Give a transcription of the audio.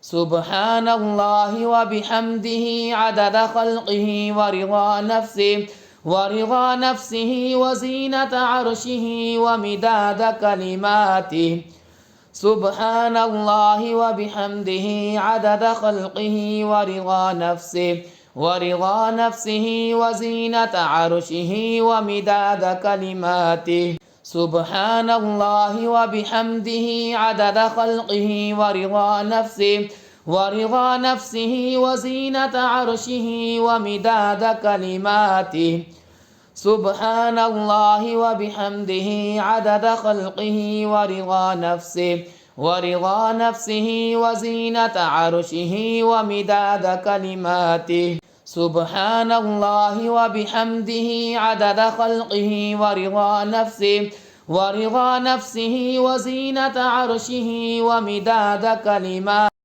سبحان الله وبحمده عدد خلقه ورضا نفسه وزينة عرشه ومداد كلماته. سبحان الله وبحمده عدد خلقه ورضا نفسه وزينة عرشه ومداد كلماته. سبحان الله وبحمده عدد خلقه ورضا نفسه وزينة عرشه ومداد كلماته. سبحان الله وبحمده عدد خلقه ورضا نفسه وزينة عرشه ومداد كلماته. سبحان الله وبحمده عدد خلقه ورضا نفسه وزينة عرشه ومداد كلماته.